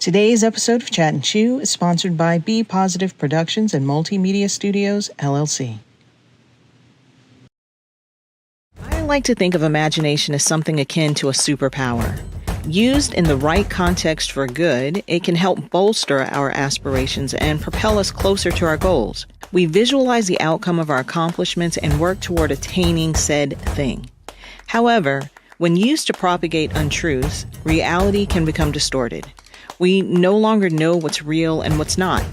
Today's episode of Chat and Chew is sponsored by Be Positive Productions and Multimedia Studios, LLC. I like to think of imagination as something akin to a superpower. Used in the right context for good, it can help bolster our aspirations and propel us closer to our goals. We visualize the outcome of our accomplishments and work toward attaining said thing. However, when used to propagate untruths, reality can become distorted. We no longer know what's real and what's not.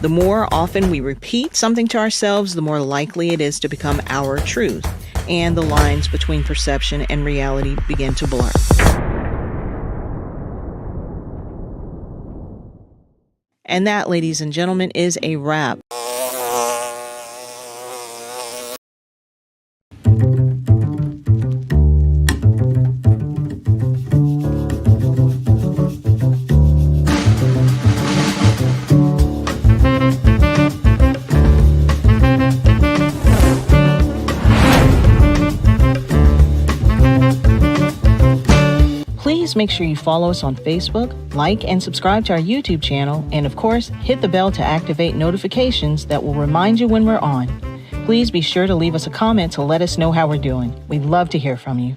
The more often we repeat something to ourselves, the more likely it is to become our truth, and the lines between perception and reality begin to blur. And that, ladies and gentlemen, is a wrap. Please make sure you follow us on Facebook, like and subscribe to our YouTube channel, and of course, hit the bell to activate notifications that will remind you when we're on. Please be sure to leave us a comment to let us know how we're doing. We'd love to hear from you.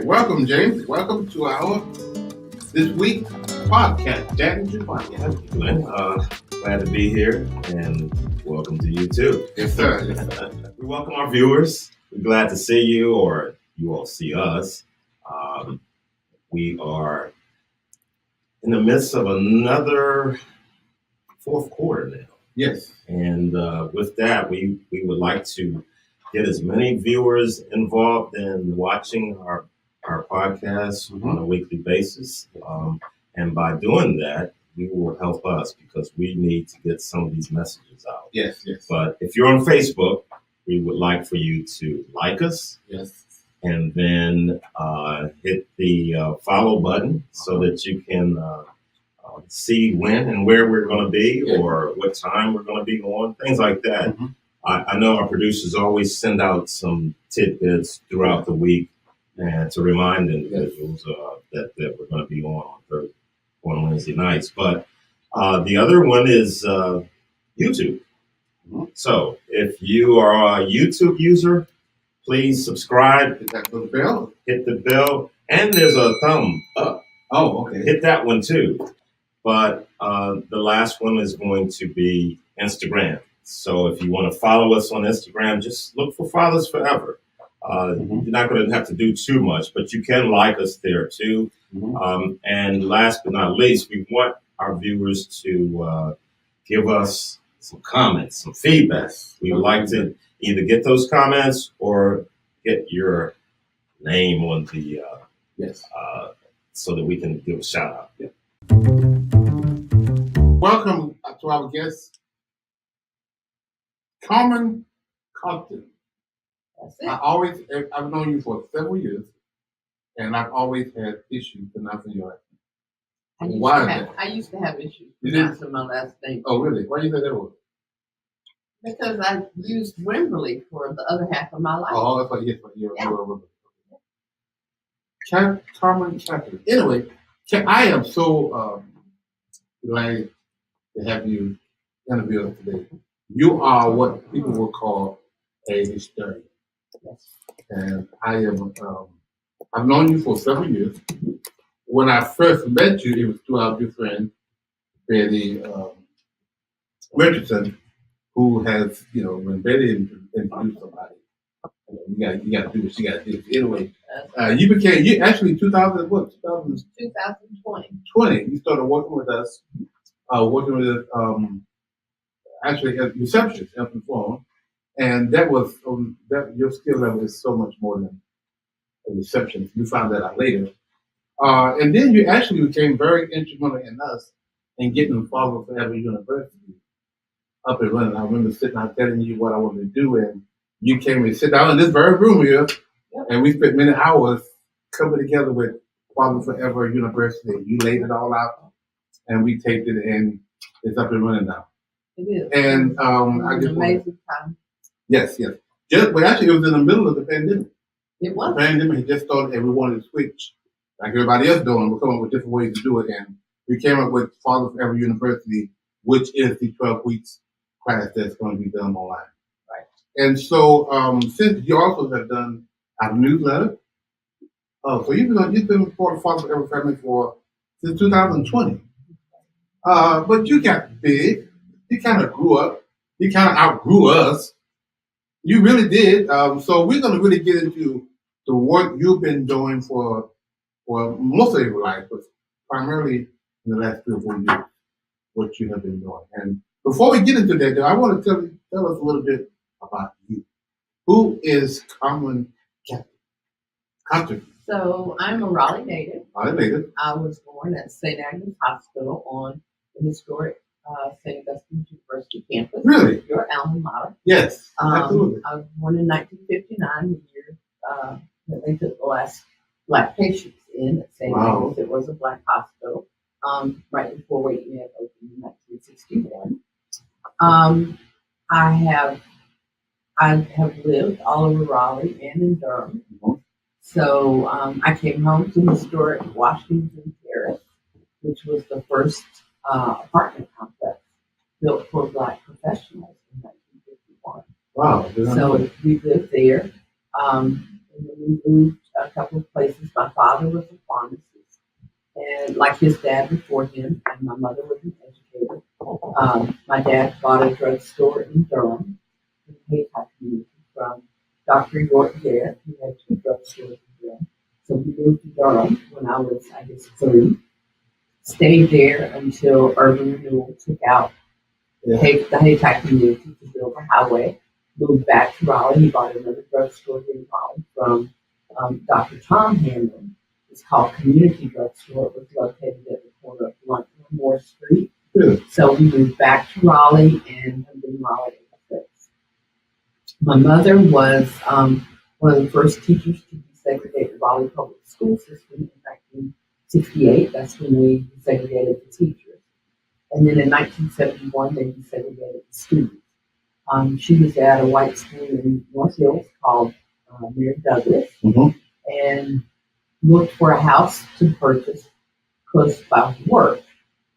Welcome, James. Welcome to our this week podcast, Chat and Chew podcast. Glenn, glad to be here, and welcome to you too. Yes, sir. We welcome our viewers. We're glad to see you, or you all see us. We are in the midst of another fourth quarter now. Yes. And with that, we would like to get as many viewers involved in watching our podcast on a weekly basis. And by doing that, you will help us because we need to get some of these messages out. Yes. But if you're on Facebook, we would like for you to like us. Yes. And then hit the follow button so that you can see when and where we're going to be or what time we're going to be on, things like that. Mm-hmm. I know our producers always send out some tidbits throughout the week and to remind individuals that we're going to be on Wednesday nights. But the other one is YouTube. Mm-hmm. So if you are a YouTube user, please subscribe. Hit that little bell. Hit the bell. And there's a thumb up. Oh, okay. Hit that one too. But the last one is going to be Instagram. So if you want to follow us on Instagram, just look for Fathers Forever. You're not going to have to do too much, but you can like us there too. Mm-hmm. And last but not least, we want our viewers to give us some comments, some feedback. We would like to either get those comments or get your name on the so that we can give a shout out. Yeah. Welcome to our guest, Carmen Cauthen. I've known you for several years, and I've always had issues pronouncing your last name. I used to have issues pronouncing my last name. Oh, really? Why do you say that was? Because I used Wimberley for the other half of my life. Oh, that's why you're Carmen Cauthen. Anyway, I am so glad to have you interview us today. You are what people would call a historian. Yes. And I am, I've known you for several years. When I first met you, it was through our good friend, Betty Richardson, who has, when Betty introduced somebody, you got to do what you got to do. Anyway, you actually 2000, what? 2020. You started working with us, actually as receptionist at the phone. And that was, that your skill level is so much more than a receptionist. You found that out later. And then you actually became very instrumental in us in getting Father Forever University up and running. I remember sitting out telling you what I wanted to do, and you came and sit down in this very room here, and we spent many hours coming together with Father Forever University. You laid it all out, and we taped it, and it's up and running now. It is. And I It's just an amazing time. yes. But actually, it was in the middle of the pandemic. It was. The pandemic had just started, and we wanted to switch, like everybody else doing. We're coming up with different ways to do it, and we came up with Father Forever University, which is the 12 weeks class that's going to be done online. Right. And so, since you also have done our newsletter, so you've been part of Father Forever Family since 2020. But you got big. You kind of grew up. You kind of outgrew us. You really did. So we're going to really get into the work you've been doing for most of your life, but primarily in the last 3 or 4 years, what you have been doing. And before we get into that, though, I want to tell us a little bit about you. Who is Carmen Cauthen? So I'm a Raleigh native. Raleigh native. I was born at St. Agnes Hospital on the historic St. Augustine's University campus. Really? Your alma mater. Yes, absolutely. I was born in 1959, the year that they took the last Black patients in at St. Agnes. It was a Black hospital. Right before Waiting Ed opened in 1961. I have lived all over Raleigh and in Durham. Mm-hmm. So I came home to historic Washington Terrace, which was the first apartment complex built for Black professionals in 1951. Wow. So we lived there. And then we moved a couple of places. My father was a pharmacist, and like his dad before him, and my mother was an educator. My dad bought a drugstore in Durham, in the Haytime community, from Dr. York Garrett, who had 2 drugstores in Durham. So we moved to Durham when I was, 3. Stayed there until urban renewal took out the Haytime community to build a highway. Moved back to Raleigh. He bought another drugstore here in Raleigh from Dr. Tom Hanlon. It's called Community Drugstore. It was located at the corner of Blunt and Moore Street. Good. So we moved back to Raleigh and have been in Raleigh ever since. My mother was one of the first teachers to desegregate the Raleigh public school system in 1968. That's when they desegregated the teachers. And then in 1971, they desegregated the students. She was at a white school in North Hills called Mary Douglas, and looked for a house to purchase close by work.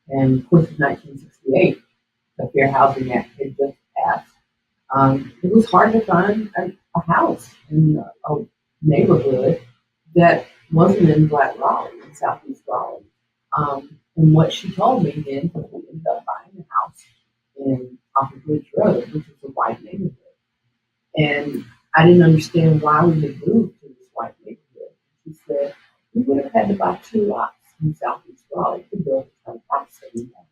And of course, in 1968, the Fair Housing Act had just passed. It was hard to find a house in a neighborhood that wasn't in Black Raleigh, in Southeast Raleigh. And what she told me then, we ended up buying a house in off of Ridge Road, which is a white neighborhood. And I didn't understand why we had moved to this white neighborhood. She said, we would have had to buy 2 lots in Southeast Raleigh to build the kind of house that we had.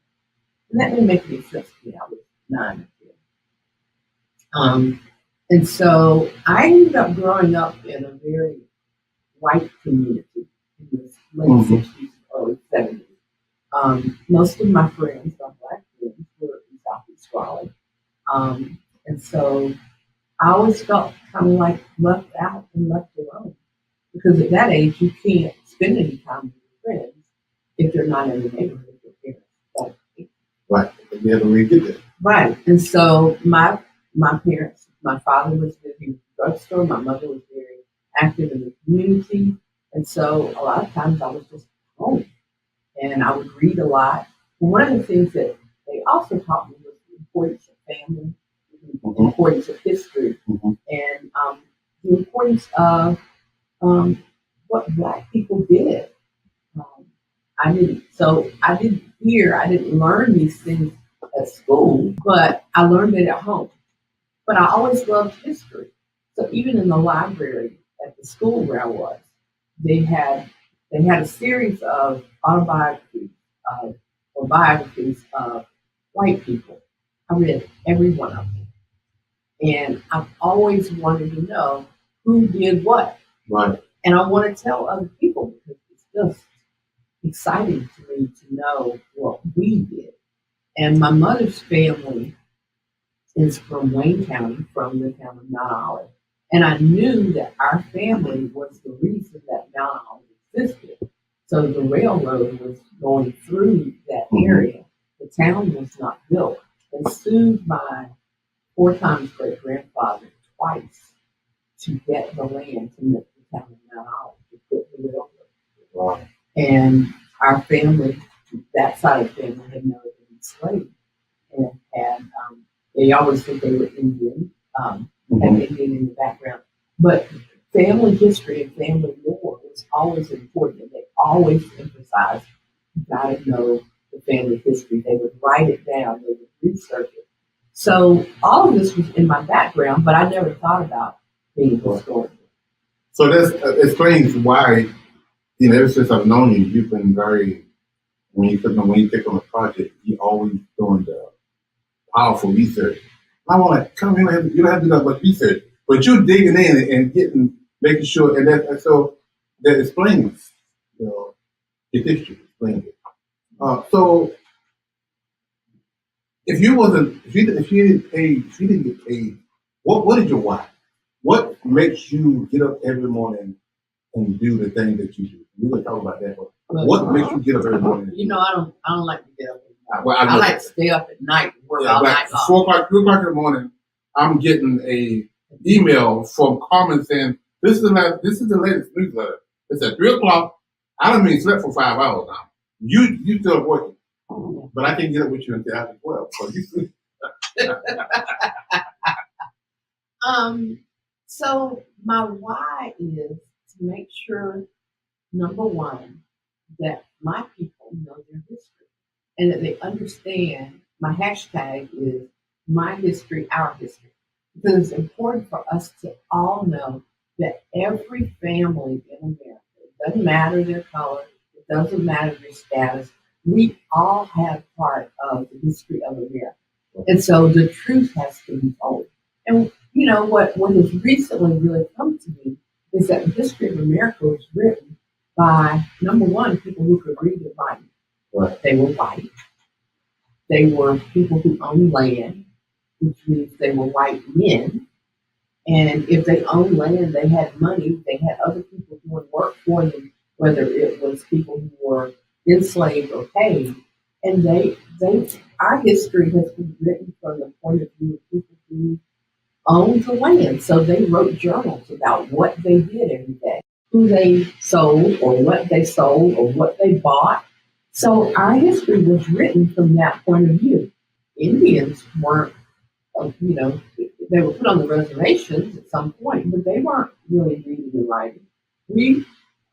And that didn't make any sense to me. I was 9 then. And so I ended up growing up in a very white community in the late 60s, early 70s. Most of my friends, my Black friends, were in Southeast Raleigh. And so I always felt kind of like left out and left alone. Because at that age, you can't spend any time with your friends if they're not in the neighborhood with your parents. Right. You have to really get there. Right. And so my parents, my father was living in the drugstore. My mother was very active in the community. And so a lot of times I was just home. And I would read a lot. And one of the things that they also taught me was the importance of family, the importance of history, and the importance of what Black people did. I didn't learn these things at school, but I learned it at home. But I always loved history. So even in the library at the school where I was, they had a series of autobiographies or biographies of white people. I read every one of them. And I've always wanted to know who did what. Right. And I want to tell other people because it's just exciting to me to know what we did. And my mother's family is from Wayne County, from the town of Mount Olive. And I knew that our family was the reason that Mount Olive existed. So the railroad was going through that area. The town was not built. They sued my 4 times great grandfather twice to get the land to make the town of Mount Olive to put the railroad. Wow. And our family, that side of the family, had never been enslaved. And had, they always said they were Indian, had Indian in the background. But family history and family lore was always important. And they always emphasized, you got to know the family history. They would write it down, they would research it. So all of this was in my background, but I never thought about being a historian. So that explains why, ever since I've known you, you've been very, when you take on a project, you're always doing the powerful research. I want to come in, you don't have to do that much research, but you're digging in and making sure, and so that explains, your history, explains it. So if you didn't get paid, what is your why? What makes you get up every morning and do the thing that you do? We're gonna talk about that. But what makes you get up every morning? I don't like to get up at night. Well, I like to stay up at night and work all night long. 4 o'clock, 3 o'clock in the morning, I'm getting a email from Carmen saying, this is the latest newsletter. It's at 3 o'clock. I don't mean slept for 5 hours now. You still working. But I can't get up with you until after 12. So you sleep. So my why is to make sure, number one, that my people know their history and that they understand. My hashtag is my history, our history, because it's important for us to all know that every family in America, it doesn't matter their color, it doesn't matter their status, we all have part of the history of America. And so the truth has to be told. And what has recently really come to me is that the history of America was written by, number one, people who could read and write. Right. They were white. They were people who owned land, which means they were white men. And if they owned land, they had money. They had other people who would work for them, whether it was people who were enslaved or paid. And our history has been written from the point of view of people who owned the land. So they wrote journals about what they did every day, who they sold or what they bought. So our history was written from that point of view. Indians weren't, they were put on the reservations at some point, but they weren't really reading and writing.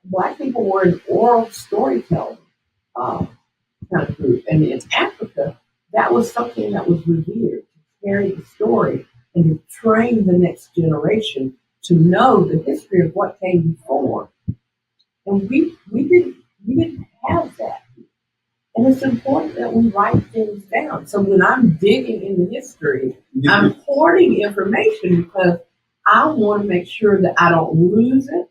Black people were an oral storytelling kind of group. And in Africa, that was something that was revered, to carry the story and to train the next generation to know the history of what came before. And we didn't have that. And it's important that we write things down. So when I'm digging into history, I'm hoarding information because I want to make sure that I don't lose it.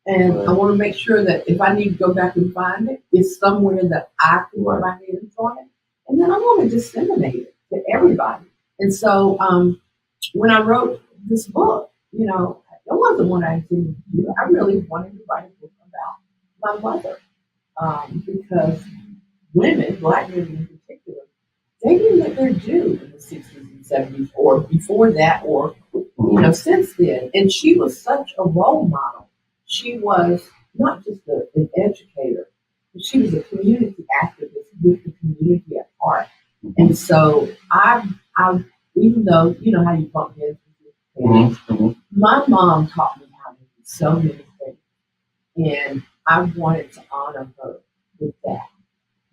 And I want to make sure that if I need to go back and find it, it's somewhere that I can put my hands on it. And then I want to disseminate it to everybody. And so when I wrote this book, it wasn't what I intended to do. I really wanted to write a book about my mother because women, Black women in particular, they didn't get their due in the 60s and 70s or before that or, since then. And she was such a role model. She was not just an educator, but she was a community activist with the community at heart. And so I even though, how you bump heads with your parents, my mom taught me how to do so many things. And I wanted to honor her with that.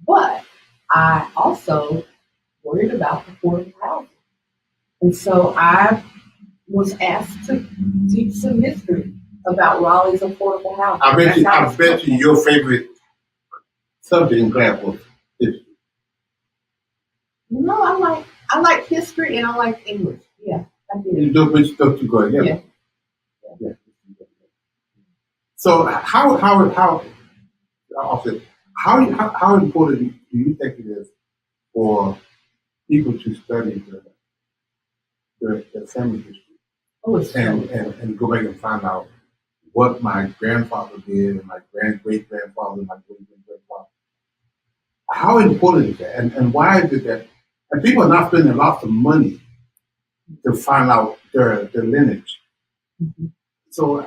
But I also worried about affordable housing. And so I was asked to teach some history about Raleigh's affordable housing. I bet you your favorite subject in class was history. I like history and I like English. Yeah, I did. You do which stuff you go, Yeah. So also, how important do you think it is for people to study their family history Oh, it's and go back and find out what my grandfather did and my great grandfather and my great grandfather? How important is that? And why is it that? And people are not spending lots of money to find out their lineage. Mm-hmm. So,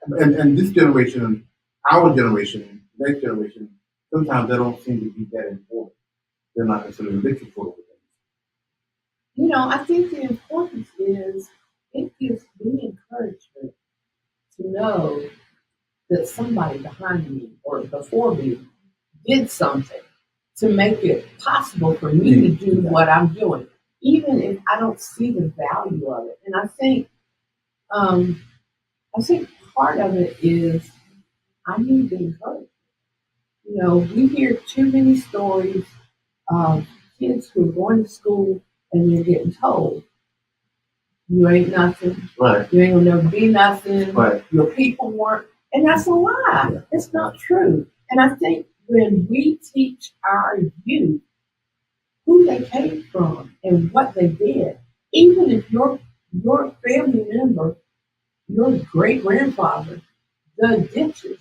and this generation, our generation, next generation, sometimes they don't seem to be that important. They're not necessarily looking for it. You know, I think the importance is it gives me encouragement to know that somebody behind me or before me did something to make it possible for me to do what I'm doing, even if I don't see the value of it. And I think part of it is I need the encouragement. You know, we hear too many stories of kids who are going to school and they're getting told, you ain't nothing. Right. You ain't gonna never be nothing. Right. Your people weren't. And that's a lie. Yeah. It's not true. And I think when we teach our youth who they came from and what they did, even if your family member, your great grandfather, dug ditches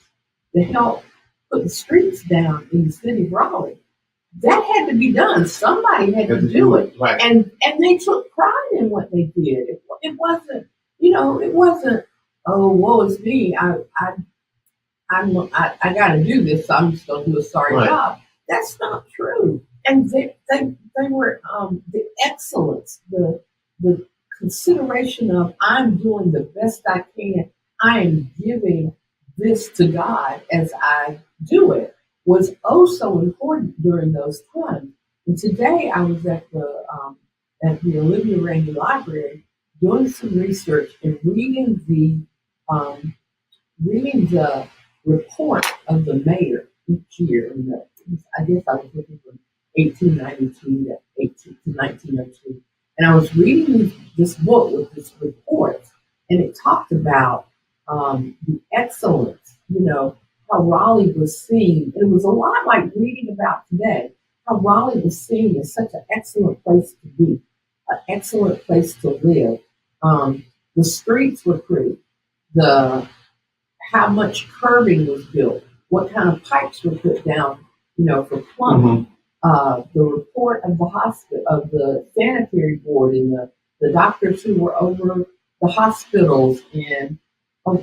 to help put the streets down in the city of Raleigh, that had to be done. Somebody had to do it. Right. And they took pride in what they did. It wasn't, it wasn't, oh, woe is me. I got to do this, so I'm just going to do a sorry job. That's not true. And they were the excellence, the consideration of I'm doing the best I can. I am giving this to God as I do it was oh so important during those times. And today I was at the Olivia Rainey Library doing some research and reading the report of the mayor each year. I guess I was looking from 1892 to 1902. And I was reading this book with this report, and it talked about the excellence, how Raleigh was seen. It was a lot like reading about today, how Raleigh was seen as such an excellent place to be, an excellent place to live. The streets were pretty. How much curbing was built, what kind of pipes were put down, for plumbing. The report of the hospital, of the sanitary board, and the doctors who were over the hospitals, and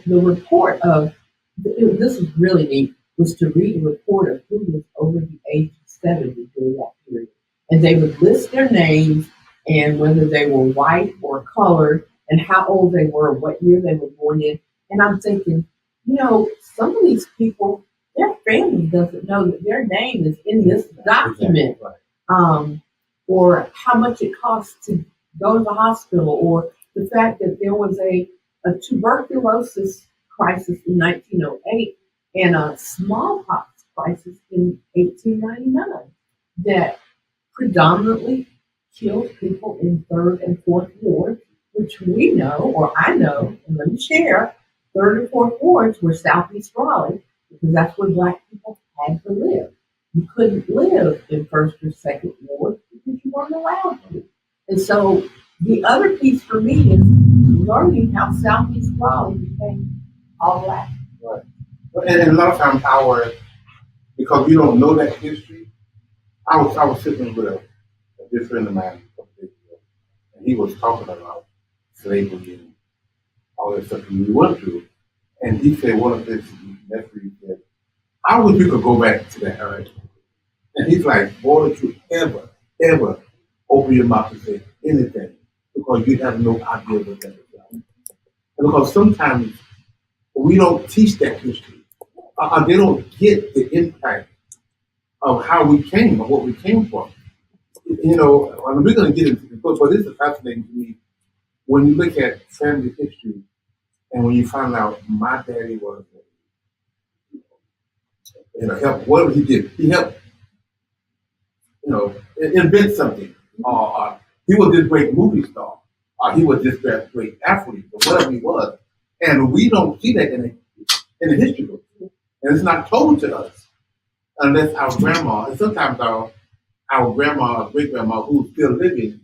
the report of, this is really neat, was to read a report of who was over the age of 70 during that period. And they would list their names and whether they were white or colored and how old they were, what year they were born in. And I'm thinking, some of these people, their family doesn't know that their name is in this document, or how much it costs to go to the hospital, or the fact that there was a tuberculosis crisis in 1908 and a smallpox crisis in 1899 that predominantly killed people in third and fourth wards, which we know, or I know, and let me share, third and fourth wards were Southeast Raleigh, because that's where Black people had to live. You couldn't live in first or second ward because you weren't allowed to. And so the other piece for me is learning how Southeast Raleigh became all Black. Right. And a lot of times because we don't know that history, I was sitting with a good friend of mine a couple days ago, and he was talking about slavery and all that stuff we went through. And he said one of his nephews said, I wish you could go back to that era. And he's like, boy, don't you ever open your mouth to say anything, because you have no idea what that is about. And because sometimes we don't teach that history. They don't get the impact of how we came, of what we came from. And we're going to get into the book, but this is fascinating to me when you look at family history. And when you find out my daddy was, help, whatever he did, he helped, invent something. He was this great movie star. He was this great athlete, or whatever he was. And we don't see that. in the history book. And it's not told to us unless our grandma, and sometimes our grandma or great grandma who's still living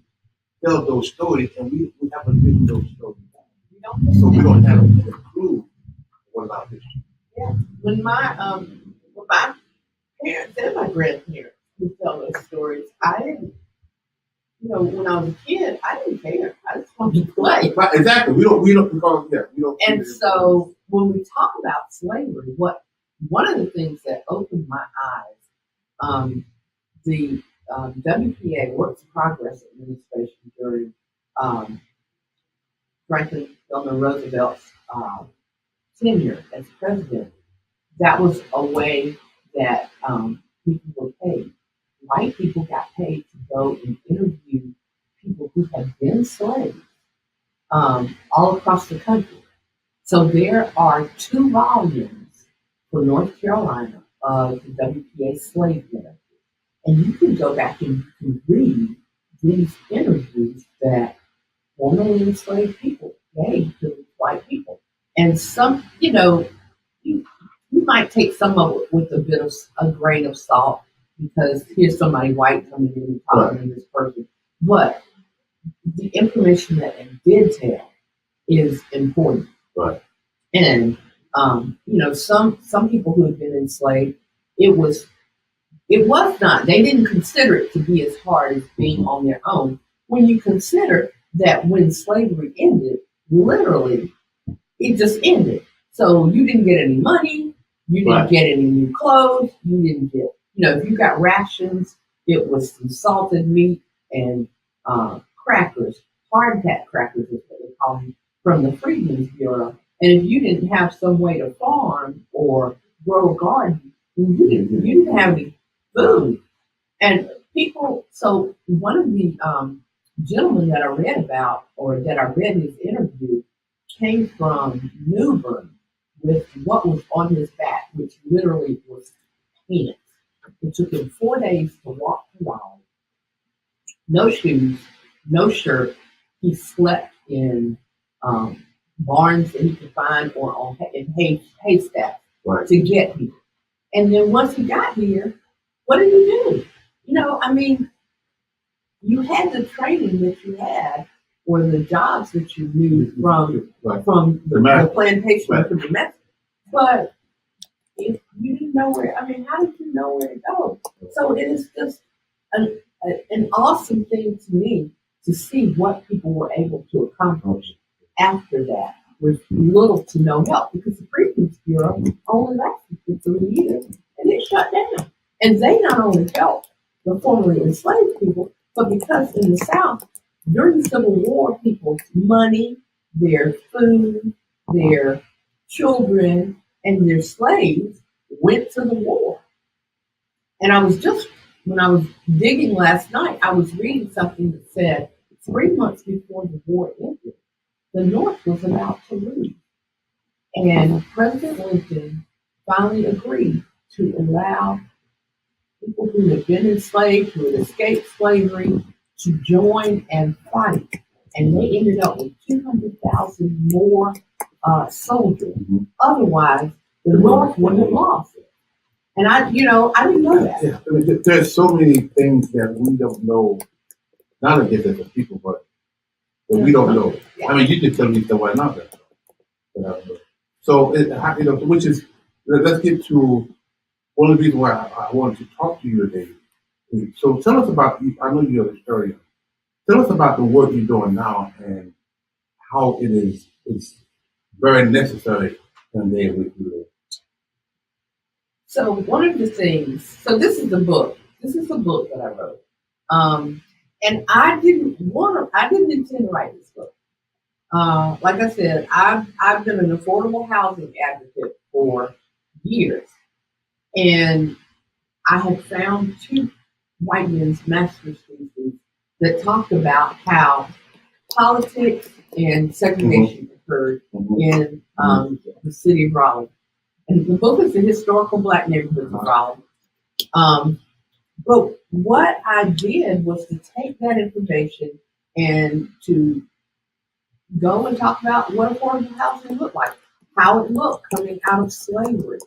tells those stories, and we haven't written those stories down. So we don't have a clue what about history. Yeah. When my parents and my grandparents would tell those stories, I didn't, when I was a kid, I didn't care. I just wanted to play. Right, exactly. We don't because we don't. And so when we talk about slavery, one of the things that opened my eyes, the WPA Works in Progress Administration during Franklin Delano Roosevelt's tenure as president, that was a way that people were paid. White people got paid to go and interview people who had been slaves all across the country. So there are 2 volumes for North Carolina of the WPA slave narrative. And you can go back and you can read these interviews that formerly enslaved people gave to white people. And some, you might take some of it with a grain of salt because here's somebody white coming in and talking to this person. But the information that they did tell is important. Right. And some people who had been enslaved, it was not, they didn't consider it to be as hard as being on their own. When you consider that when slavery ended, literally, it just ended. So you didn't get any money, you didn't get any new clothes, you didn't get, if you got rations, it was some salted meat and crackers, hardtack crackers is what they call them, from the Freedmen's Bureau. And if you didn't have some way to farm or grow a garden, you didn't have any food. And so one of the gentlemen that I read about, or that I read his interview, came from New Bern with what was on his back, which literally was pants. It took him 4 days to walk to Raleigh. No shoes, no shirt. He slept in barns that he could find or in haystacks to get here. And then once he got here, what did he do? You had the training that you had or the jobs that you knew from the plantation to the Mexico. But if you didn't know how did you know where to go? So it is just an awesome thing to me to see what people were able to accomplish after that with little to no help, because the Freedmen's Bureau only lasted for 3 years and it shut down. And they not only helped the formerly enslaved people, but because in the South, during the Civil War, people's money, their food, their children, and their slaves went to the war. And when I was digging last night, I was reading something that said 3 months before the war ended, the North was about to leave. And President Lincoln finally agreed to allow people who had been enslaved, who had escaped slavery, to join and fight. And they ended up with 200,000 more soldiers. Mm-hmm. Otherwise, the North wouldn't have lost it. And I didn't know that. Yeah, there's so many things that we don't know, not against as a people, but that we don't know. Yeah. You can tell me stuff right now that I don't know. So, which is, let's get to one of the reasons why I wanted to talk to you today. So tell us about, I know you're a historian. Tell us about the work you're doing now and how it is very necessary in the day we live. So one of the things, this is the book. This is the book that I wrote. And I didn't intend to write this book. Like I said, I've been an affordable housing advocate for years. And I had found 2 white men's master's theses that talked about how politics and segregation occurred in the city of Raleigh. And the book is The Historical Black Neighborhoods of Raleigh. But what I did was to take that information and to go and talk about what affordable housing looked like. how it looked coming out of slavery,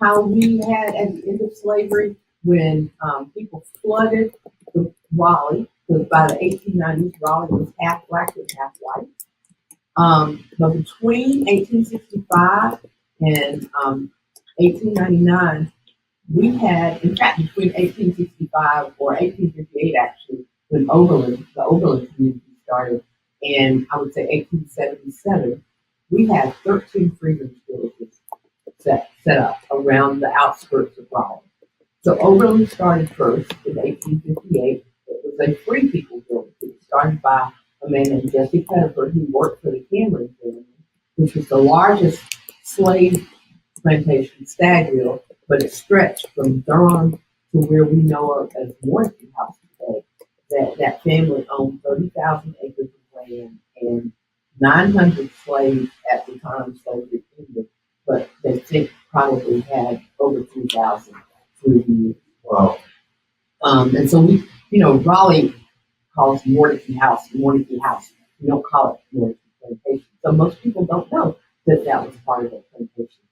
how we had at the end of slavery when people flooded the Raleigh, because by the 1890s, Raleigh was half black and half white. But between 1865 and 1899, we had, in fact, between 1865 or 1858, actually, when the Oberlin community started, and I would say 1877, we had 13 freedmen's villages set up around the outskirts of Raleigh. So Oberlin started first in 1858. It was a free people village. It was started by a man named Jesse Pettiford, who worked for the Cameron family, which was the largest slave plantation, Stagville, but it stretched from Durham to where we know of as Morrison House today. That family owned 30,000 acres of land and 900 slaves at the time slavery ended, but they think probably had over 2,000 through the years. Wow. And so we, Raleigh calls Mordecai House. We don't call it Mordecai Plantation. So most people don't know that that was part of that plantation.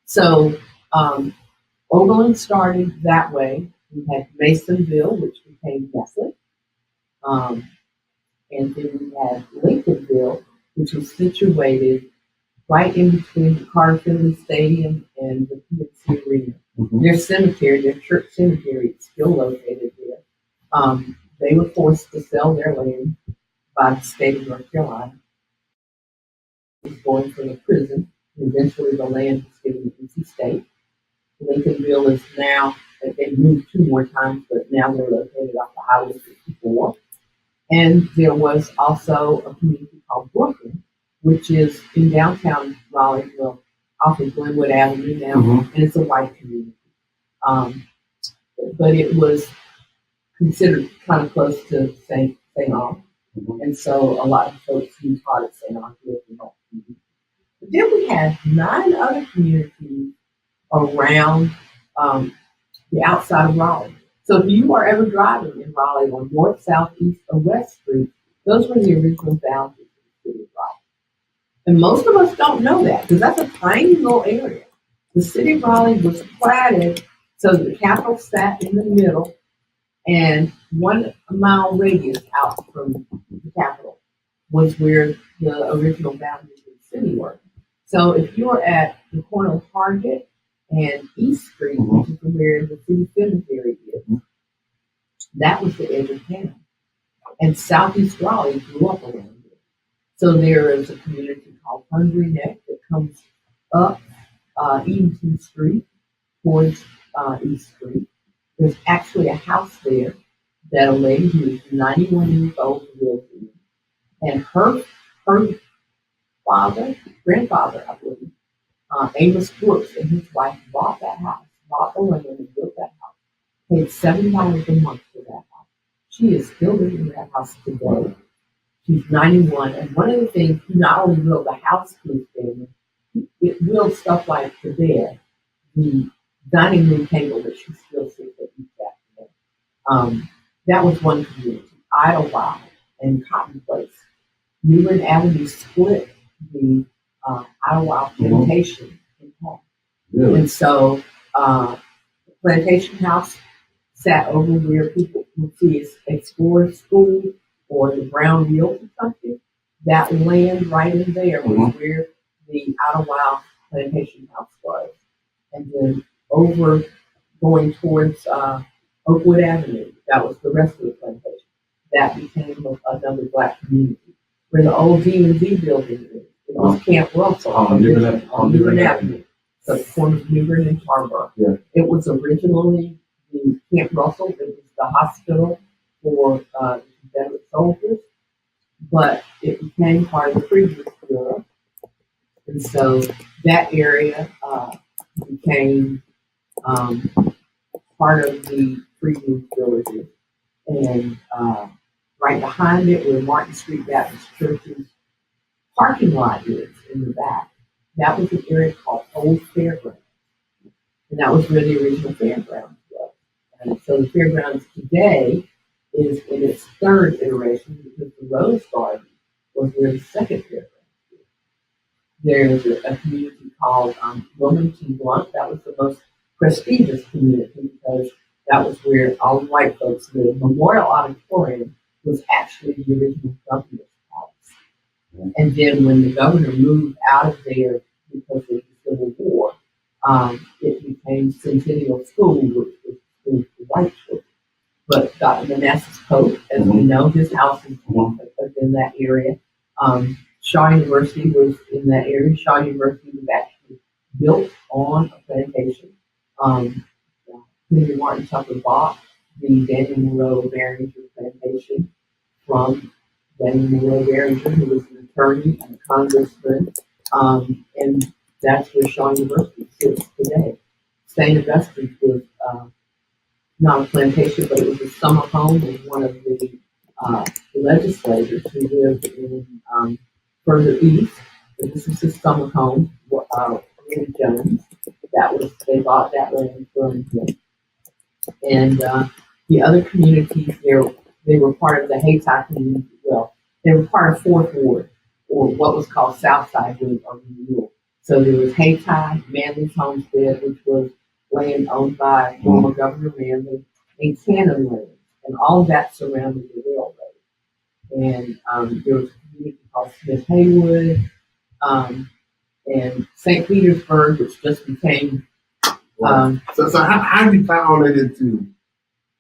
So Oberlin started that way. We had Masonville, which became Nestle. And then we had Lincolnville, which was situated right in between the Carmen Stadium and the PNC Arena. Mm-hmm. Their cemetery, their church cemetery, is still located there. They were forced to sell their land by the state of North Carolina. It was going from a prison. And eventually the land was given to NC State. Lincolnville is now, they moved 2 more times, but now they're located off the Highway 54. And there was also a community called Brooklyn, which is in downtown Raleigh, off of Glenwood Avenue now, and it's a white community. But it was considered kind of close to St. Anne. And so a lot of folks who taught at St. Anne lived in that community. But then we had 9 other communities around the outside of Raleigh. So if you are ever driving in Raleigh on North, South, East, or West Street, those were the original boundaries of the city of Raleigh. And most of us don't know that because that's a tiny little area. The city of Raleigh was platted so that the Capitol sat in the middle and 1 mile radius out from the Capitol was where the original boundaries of the city were. So if you're at the corner of Hargett and East Street, which is where the city cemetery is, that was the edge of town. And Southeast Raleigh grew up around it. So there is a community called Hungry Neck that comes up Eatonton Street towards East Street. There's actually a house there that a lady who is 91 years old lives in. And her grandfather, I believe, Amos Brooks and his wife bought that house, bought the land and built that house, paid $7 a month for that house. She is still living in that house today. She's 91, and one of the things, he not only willed the house to his family, it willed stuff like the bed, the dining room table that she still sits at each afternoon. That was one community. Idlewild and Cotton Place. Newland Avenue split the Idlewild Plantation in half. Really? And so the Plantation House sat over where people would see Explorer School or the Brown Realty Company. That land right in there was where the Idlewild Plantation House was. And then over going towards Oakwood Avenue, that was the rest of the plantation. That became another black community. Where the old D&D building is, it was Camp Russell on Newbern Avenue. So the corner of Newbern and Tarboro. Yeah. It was originally the Camp Russell. It was the hospital for Confederate soldiers, but it became part of the Freedmen's Bureau. And so that area became part of the Freedmen's Villages. And right behind it, where Martin Street Baptist Church's parking lot is in the back, that was an area called Old Fairgrounds. And that was where the original fairgrounds was. And so the fairgrounds today is in its 3rd iteration because the Rose Garden was where the second fairgrounds was. There's a community called Wilmington Blunt. That was the most prestigious community because that was where all the white folks lived. Memorial Auditorium was actually the original governor's house. And then when the governor moved out of there because of the Civil War, it became Centennial School, which was school for white children. But Dr. Manassas Pope, as we know, his house is in that area. Shaw University was in that area. Shaw University was actually built on a plantation. Henry Martin Tucker bought the Daniel Monroe Barringer plantation from Daniel Monroe Barringer, who was an attorney and a congressman. And that's where Shaw University sits today. St. Augustine's was not a plantation, but it was a summer home of one of the legislators who lived in further east. But this was his summer home, Willie Jones. They bought that land from him. And the other communities there, they were part of the Hayti community. Well, they were part of Fourth Ward, or what was called South Side of New York. So there was Hayti, Manly's Homestead, which was land owned by former Governor Manley, and Cannon land, and all of that surrounded the railroad. And there was a community called Smith Haywood, and St. Petersburg, which just became. So how do you tie all that into?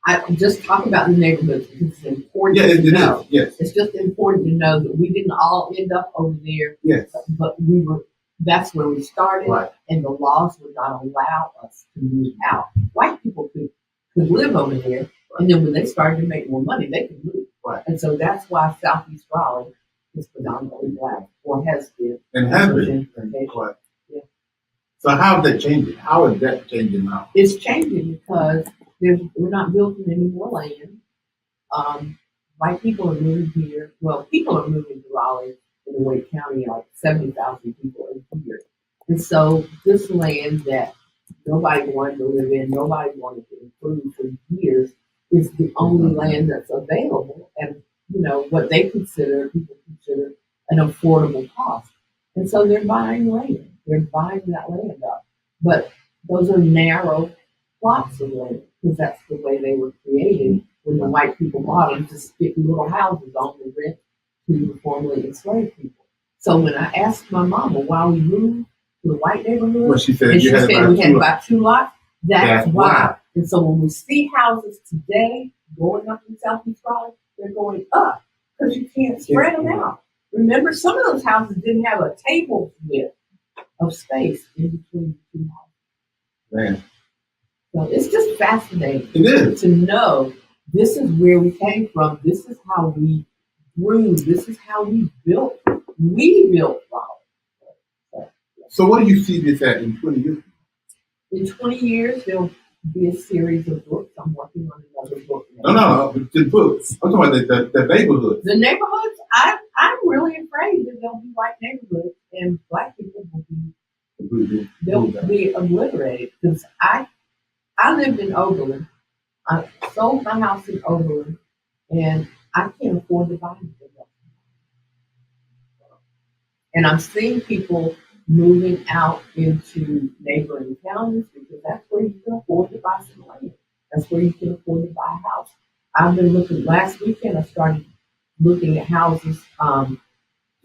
I just talk about the neighborhoods because it's important to know. Yes. It's just important to know that we didn't all end up over there. Yes. But that's where we started, right. And the laws would not allow us to move out. White people could live over there, right. And then when they started to make more money, they could move. Right. And so that's why Southeast Raleigh is predominantly black, or has been. And has been. Right. Yeah. So how is that changing? How is that changing now? It's changing because we're not building any more land. White people are moving here. Well, people are moving to Raleigh in Wake County, like 70,000 people a year. And so this land that nobody wanted to live in, nobody wanted to improve for years, is the only land that's available and, what people consider an affordable cost. And so they're buying land. They're buying that land up. But those are narrow plots of land because that's the way they were created when the white people bought them to stick little houses on the rent to the formerly enslaved people. So when I asked my mama why we moved to the white neighborhood, well, she said we had about 2 lots. That's why. And so when we see houses today going up in Southeast Raleigh, they're going up because you can't spread them out. Remember, some of those houses didn't have a table width of space in between the two houses. Man. So it's just fascinating to know this is where we came from. This is how we grew. This is how we built. We built Raleigh. So what do you see this at in 20 years? In 20 years, there'll be a series of books. I'm working on another book now. No, the books. I'm talking about the neighborhoods. The neighborhoods, I'm really afraid that there'll be white neighborhoods and black people will be obliterated. Because I lived in Oberlin. I sold my house in Oberlin, and I can't afford to buy anything else. And I'm seeing people moving out into neighboring counties because that's where you can afford to buy some land. That's where you can afford to buy a house. I've been looking, last weekend I started looking at houses,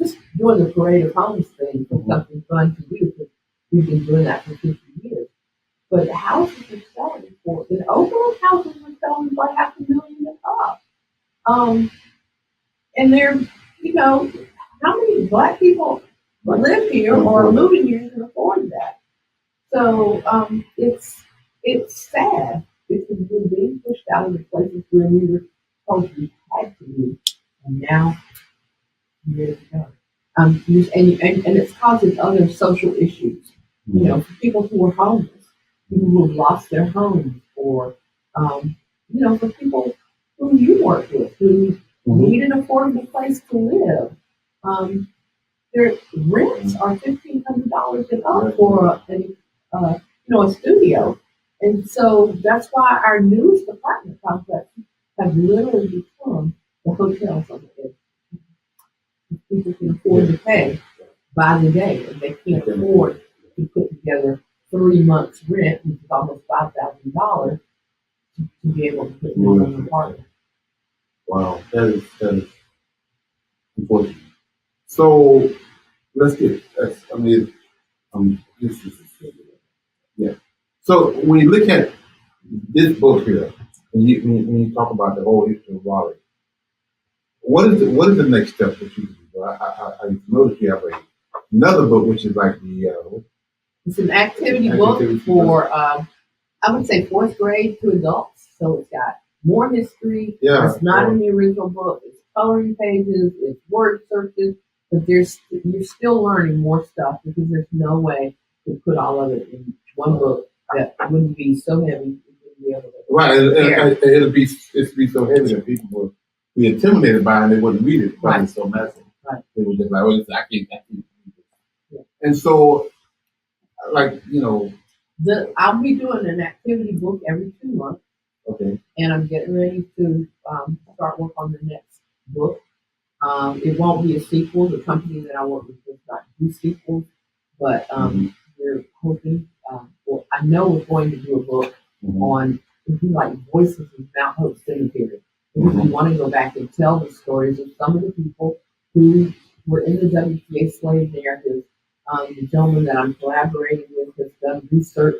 just doing the Parade of Homes thing for something fun to do because we've been doing that for 50 years. But houses are selling in Oakland, houses are selling for $500,000 and up. And they're, how many black people live here or are moving here and can afford that? So it's sad because we're being pushed out of the places where we were told we had to be, and now here we go. And it's causing other social issues. For people who are homeless, people who have lost their homes, or for people who you work with who need an affordable place to live. Their rents are $1,500 and up for a studio, and so that's why our newest apartment complexes have literally become the hotels on the edge. People can afford to pay by the day, and they can't afford to put together 3 months' rent, which is almost $5,000, to be able to put one on the apartment. Wow, that is unfortunate. So let's get. This is yeah. So when you look at this book here, and when you talk about the whole history of Raleigh, what is the next step that you do? I noticed you have another book which is like the It's an activity book for I would say 4th grade to adults. So it's got more history. Yeah. It's not in the original book. It's coloring pages. It's word searches. But you're still learning more stuff because there's no way to put all of it in one book that wouldn't be so heavy you wouldn't be able to. Right. It'd be so heavy that people would be intimidated by it and they wouldn't read it because it's so massive. Right. They would just like, oh, I can't read it. Yeah. And so, like, I'll be doing an activity book every 2 months. Okay. And I'm getting ready to start work on the next book. It won't be a sequel. The company that I work with does not do sequels, but we're hoping. Well, I know we're going to do a book on like Voices of Mount Hope Cemetery. Because we want to go back and tell the stories of some of the people who were in the WPA slave narrative. The gentleman that I'm collaborating with has done research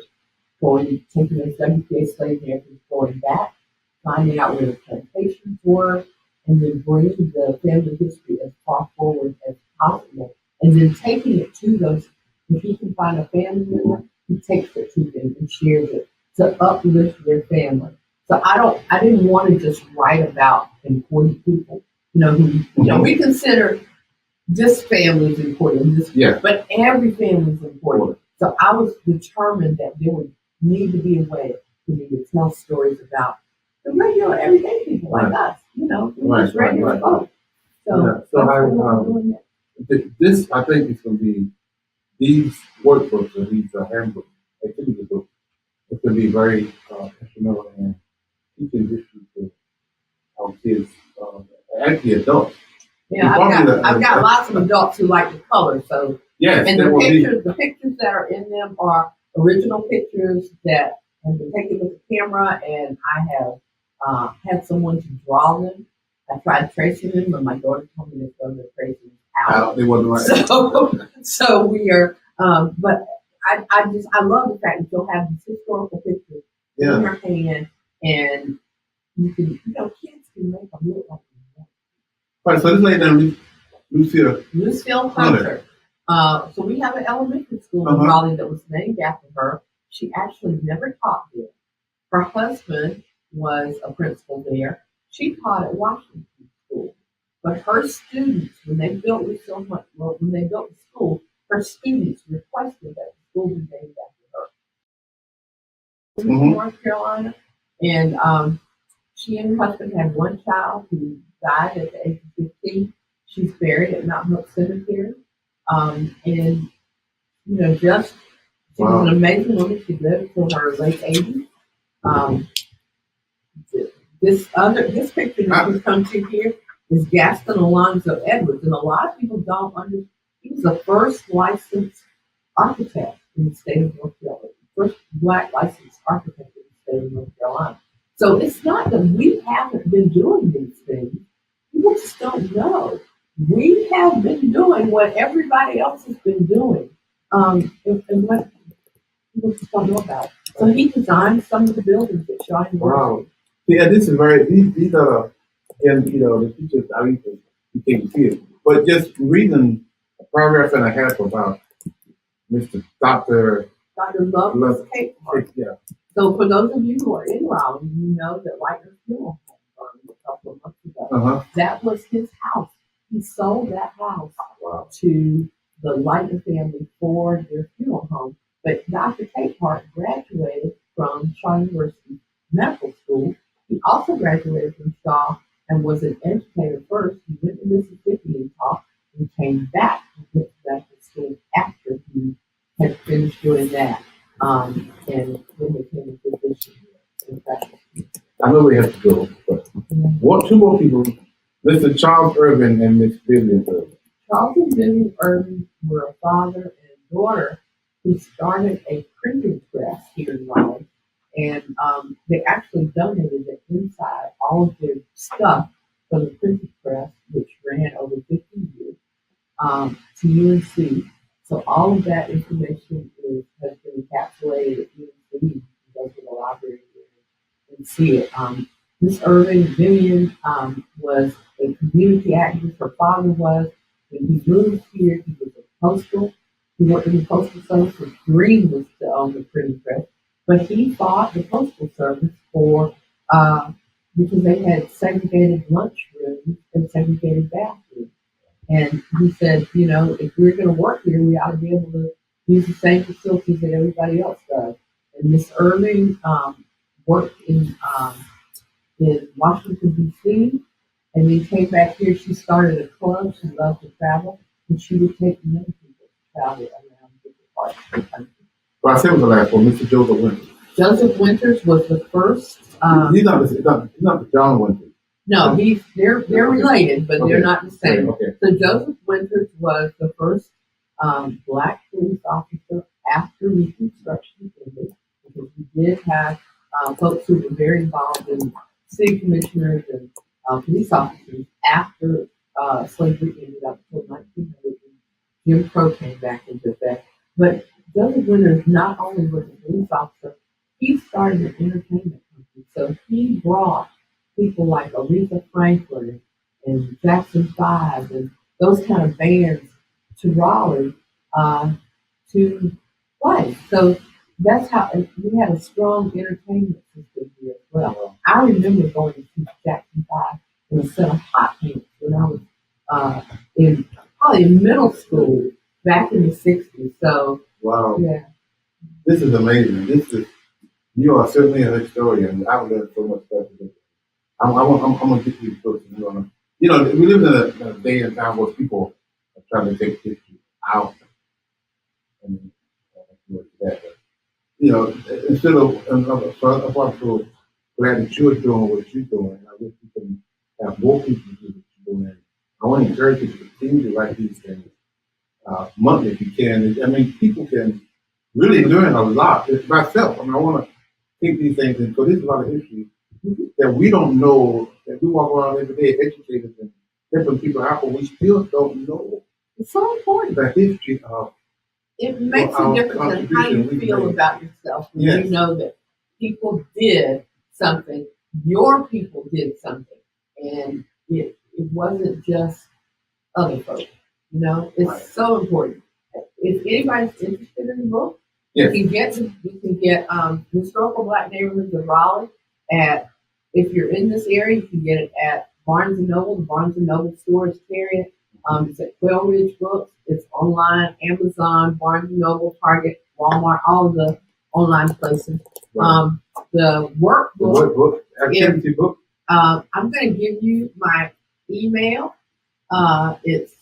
taking those WPA slave narratives, going back, finding out where the plantations were, and then bringing the family history as far forward as possible, and then taking it to those. If he can find a family member, he takes it to them and shares it to uplift their family. So I didn't want to just write about important people, we consider this family is important, but every family is important. So I was determined that there would need to be a way for me to tell stories about the regular, everyday people like us, just regular folks. So this, I think, is going to be these workbooks or these handbooks, activity books. It's going to be very instrumental in teaching history to our kids, actually adults. Yeah, I've got lots of adults who like to color, so yes, and the pictures that are in them are original pictures that have been taken with the camera, and I have had someone to draw them. I tried tracing them, but my daughter told me to throw the tracing out. They wasn't right. So we are, but I love the fact that you'll have these historical pictures in your hand, and you can, kids can make them look like them. Right, so this lady named Lucille Hunter. So we have an elementary school in Raleigh that was named after her. She actually never taught there. Her husband was a principal there. She taught at Washington School. But her students, when they built the school, her students requested that the school be named after her. In North Carolina. And she and her husband had one child who died at the age of 15. She's buried at Mount Hope Cemetery. And she was an amazing woman. She lived till her late 80s. This picture that we've come to here is Gaston Alonzo Edwards, and a lot of people don't understand. He was the first licensed architect in the state of North Carolina, first Black licensed architect in the state of North Carolina. So it's not that we haven't been doing these things. People just don't know. We have been doing what everybody else has been doing, and what people just don't know about. So he designed some of the buildings that Shaw University. Wow. Yeah, this is these are, again, the teachers, you can't see it, but just reading a paragraph and a half about Mr. Dr. Love Cape. Yeah. So for those of you who are in Raleigh, you know that Lightner's funeral home burned a couple of months ago. That was his house. He sold that house to the Lightner family for their funeral home. But Dr. Capehart graduated from Shaw University Medical School. He also graduated from Shaw and was an educator first. He went to Mississippi and taught and came back and went to medical school after he had finished doing that. And then became a physician in practice. I know we have to go, but two more people, Mr. Charles Irvin and Miss Vivian Irvin. Carlton, Billy, Irving were a father and daughter who started a printing press here in Raleigh. And they actually donated the inside, all of their stuff from the printing press, which ran over 50 years, to UNC. So all of that information has been encapsulated at UNC. You can go to the library and see it. Miss Irving Vivian was a community activist. Her father was. When he moved here, he was a postal. He worked in the postal service. His dream was to own the printing press, but he fought the postal service for because they had segregated lunchrooms and segregated bathrooms. And he said, you know, if we're going to work here, we ought to be able to use the same facilities that everybody else does. And Miss Irving worked in Washington, D.C., and then came back here. She started a club. She loved to travel, and she would take young people to travel around different parts of the country. Well, I said was the last one, Mr. Joseph Winters. Joseph Winters was the first. He's not the John Winters. No, they're related, but they're not the same. Okay. So Joseph Winters was the first black police officer after Reconstruction ended, because we did have folks who were very involved in city commissioners and police officers after slavery ended up until 1900. Jim Crow came back into effect. But Joseph Winters not only was a police officer, he started an entertainment company. So he brought people like Aretha Franklin and Jackson 5 and those kind of bands to Raleigh to play. So that's how we had a strong entertainment system here as well. I remember going to see Jackson 5 in a set of hot pants when I was probably in middle school back in the 60s. So, wow. Yeah. This is amazing. You are certainly a historian. I've learned so much stuff. I'm going to get these books. We live in a day and time where people are trying to take history out and that. Instead of, I'm also glad that you're doing what you're doing. I wish we can have more people do what you're doing. I want to encourage you to continue to write these things monthly if you can. I mean, people can really learn a lot. It's myself. I want to take these things in, because there's a lot of history that we don't know, that we walk around every day educated and helping people out, but we still don't know. It's so important. The history of it makes a difference in how you feel about yourself when you know that people did something, your people did something, and it wasn't just other folks. It's so important. If anybody's interested in the book, you can get Historical Black Neighborhoods of Raleigh if you're in this area, you can get it at Barnes & Noble. The Barnes & Noble stores carry it. It's at Quail Ridge Books. It's online, Amazon, Barnes & Noble, Target, Walmart, all of the online places. Right. The workbook. Activity book. I'm going to give you my email. It's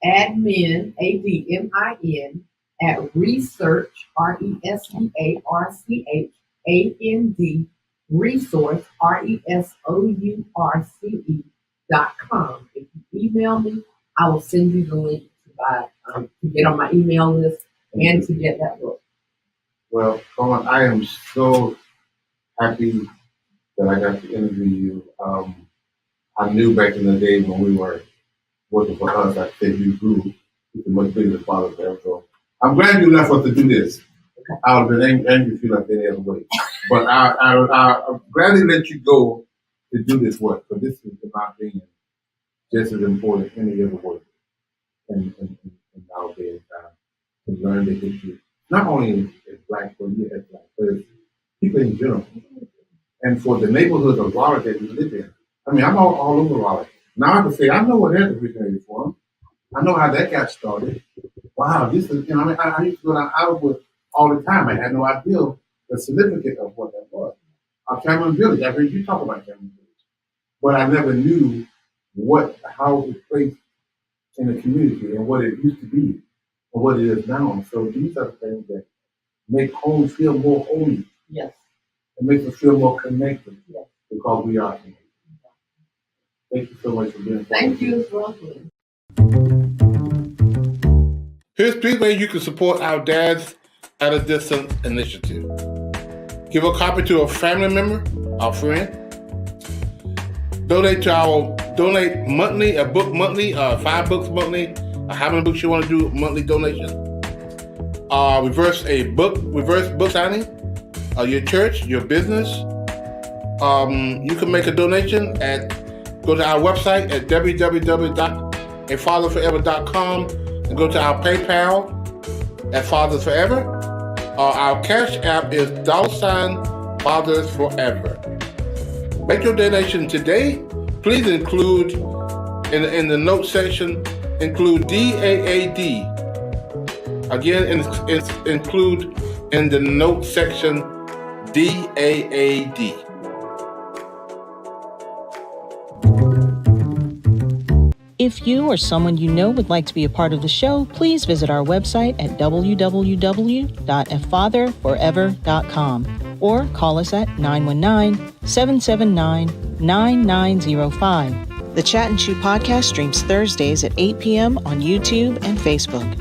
admin, ADMIN, at research, RESEARCHAND, resource, RESOURCE.com. If you email me, I will send you the link to get on my email list and to get that book. Well, Carmen, I am so happy that I got to interview you. I knew back in the day when we were working for us, I said Re-Brew is a much bigger father there. So I'm glad you left us to do this. Okay. I would have been angry if you left any other way. But I'm glad they let you go to do this work, because this is, in my opinion, just as important as any other work in our day and time, to learn the history, not only as Black, but as Black, but as people in general. And for the neighborhoods of Raleigh that we live in. I mean, I'm all over Raleigh. Now I can say, I know where that originated from. I know how that got started. Wow, this is, I used to go down Outwood all the time. I had no idea the significance of what that was. Cameron Village, I heard you talk about Cameron Village. But I never knew how it was placed in the community and what it used to be and what it is now. So these are the things that make home feel more holy. Yes. It makes us feel more connected. Yes. Because we are connected. Thank you so much for being here. Thank you as well. Here's 3 ways you can support our Dads at a Distance initiative. Give a copy to a family member, our friend. Donate monthly, a book monthly, 5 books monthly, how many books you want to do monthly donation. Reverse book signing, your church, your business. You can make a donation go to our website at www.afatherforever.com and go to our PayPal at Fathers Forever. Our Cash App is $Fathers Forever. Make your donation today. Please include in the note section, include DAAD. Again, include in the note section DAAD. If you or someone you know would like to be a part of the show, please visit our website at www.afatherforever.com or call us at 919-779-9905. The Chat and Chew podcast streams Thursdays at 8 p.m. on YouTube and Facebook.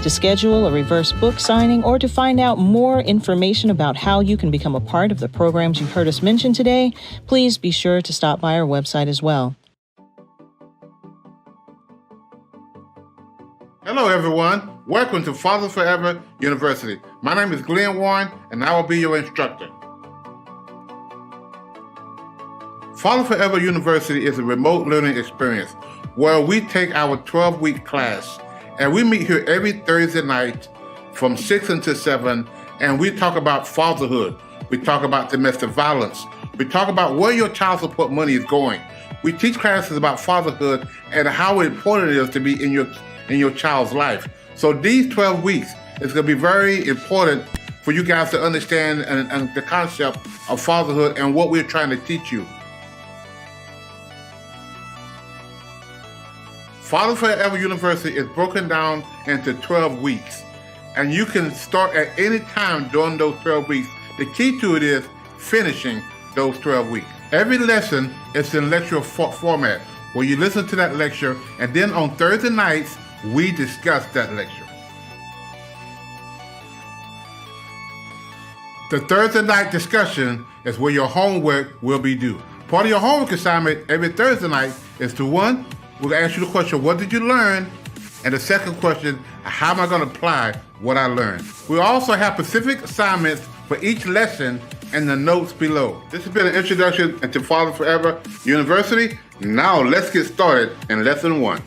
To schedule a reverse book signing or to find out more information about how you can become a part of the programs you've heard us mention today, please be sure to stop by our website as well. Hello, everyone. Welcome to Fathers Forever University. My name is Glenn Warren, and I will be your instructor. Fathers Forever University is a remote learning experience where we take our 12-week class, and we meet here every Thursday night from 6 until 7, and we talk about fatherhood. We talk about domestic violence. We talk about where your child support money is going. We teach classes about fatherhood and how important it is to be in your child's life. So these 12 weeks is going to be very important for you guys to understand and the concept of fatherhood and what we're trying to teach you. Fathers Forever University is broken down into 12 weeks, and you can start at any time during those 12 weeks. The key to it is finishing those 12 weeks. Every lesson is in lecture format, where you listen to that lecture, and then on Thursday nights, we discuss that lecture. The Thursday night discussion is where your homework will be due. Part of your homework assignment every Thursday night is to one, we'll ask you the question, what did you learn? And the second question, how am I going to apply what I learned? We also have specific assignments for each lesson in the notes below. This has been an introduction to Fathers Forever University. Now let's get started in lesson 1.